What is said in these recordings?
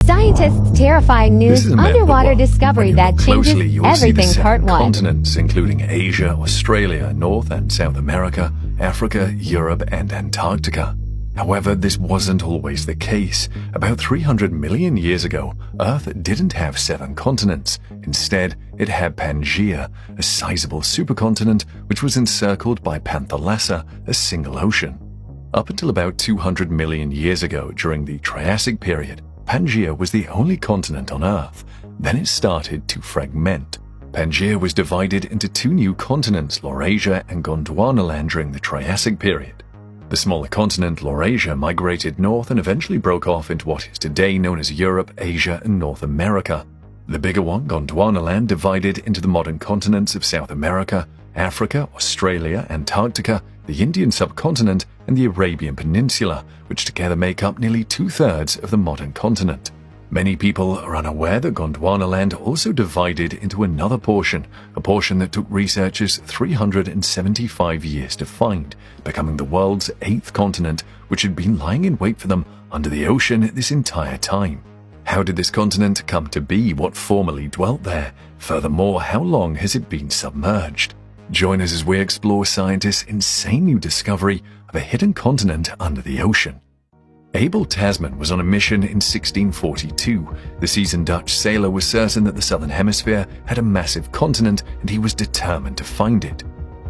Scientists' terrifying This news is a map of the underwater world. discovery When you that look closely, changes you'll see the everything. Part 1. continents, including Asia, Australia, North and South America, Africa, Europe, and Antarctica. However, this wasn't always the case. About 300 million years ago, Earth didn't have 7 continents. Instead, it had Pangaea, a sizable supercontinent which was encircled by Panthalassa, a single ocean. Up until about 200 million years ago, during the Triassic period, Pangaea was the only continent on Earth. Then it started to fragment. Pangaea was divided into 2 new continents, Laurasia and Gondwanaland, during the Triassic period. The smaller continent, Laurasia, migrated north and eventually broke off into what is today known as Europe, Asia, and North America. The bigger one, Gondwanaland, divided into the modern continents of South America, Africa, Australia, Antarctica, the Indian subcontinent, and the Arabian Peninsula, which together make up nearly 2/3 of the modern continent. Many people are unaware that Gondwanaland also divided into another portion, a portion that took researchers 375 years to find, becoming the world's 8th continent, which had been lying in wait for them under the ocean this entire time. How did this continent come to be? What formerly dwelt there? Furthermore, how long has it been submerged? Join us as we explore scientists' insane new discovery of a hidden continent under the ocean. Abel Tasman was on a mission in 1642. The seasoned Dutch sailor was certain that the southern hemisphere had a massive continent, and he was determined to find it.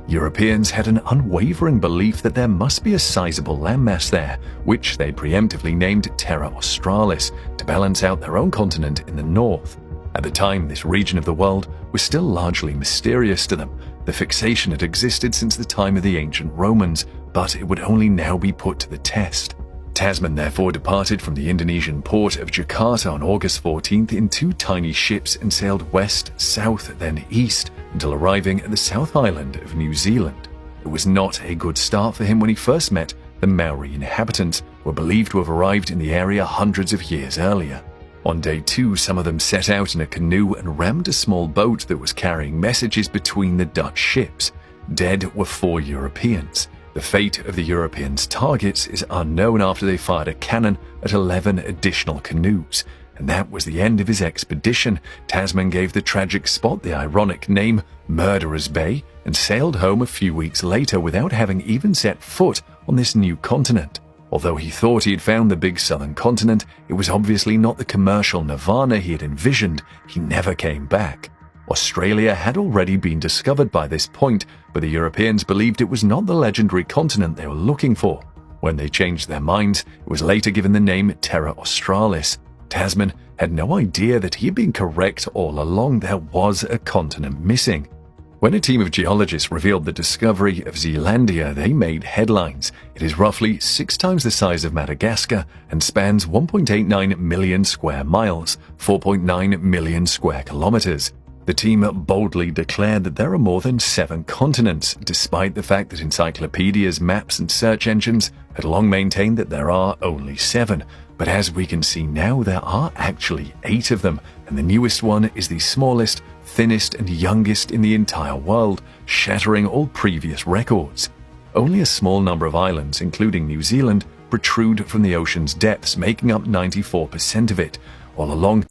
Europeans had an unwavering belief that there must be a sizable landmass there, which they preemptively named Terra Australis, to balance out their own continent in the north. At the time, this region of the world was still largely mysterious to them. The fixation had existed since the time of the ancient Romans, but it would only now be put to the test. Tasman therefore departed from the Indonesian port of Jakarta on August 14th in 2 tiny ships and sailed west, south, then east, until arriving at the South Island of New Zealand. It was not a good start for him when he first met the Maori inhabitants, who were believed to have arrived in the area hundreds of years earlier. On day 2, some of them set out in a canoe and rammed a small boat that was carrying messages between the Dutch ships. Dead were 4 Europeans. The fate of the Europeans' targets is unknown after they fired a cannon at 11 additional canoes. And that was the end of his expedition. Tasman gave the tragic spot the ironic name Murderers Bay and sailed home a few weeks later without having even set foot on this new continent. Although he thought he had found the big southern continent, it was obviously not the commercial nirvana he had envisioned. He never came back. Australia had already been discovered by this point, but the Europeans believed it was not the legendary continent they were looking for. When they changed their minds, it was later given the name Terra Australis. Tasman had no idea that he had been correct all along. There was a continent missing. When a team of geologists revealed the discovery of Zealandia, they made headlines. It is roughly 6 times the size of Madagascar and spans 1.89 million square miles, 4.9 million square kilometers. The team boldly declared that there are more than 7 continents, despite the fact that encyclopedias, maps, and search engines had long maintained that there are only 7. But as we can see now, there are actually 8 of them, and the newest one is the smallest, thinnest, and youngest in the entire world, shattering all previous records. Only a small number of islands, including New Zealand, protrude from the ocean's depths, making up 94% of it. All along,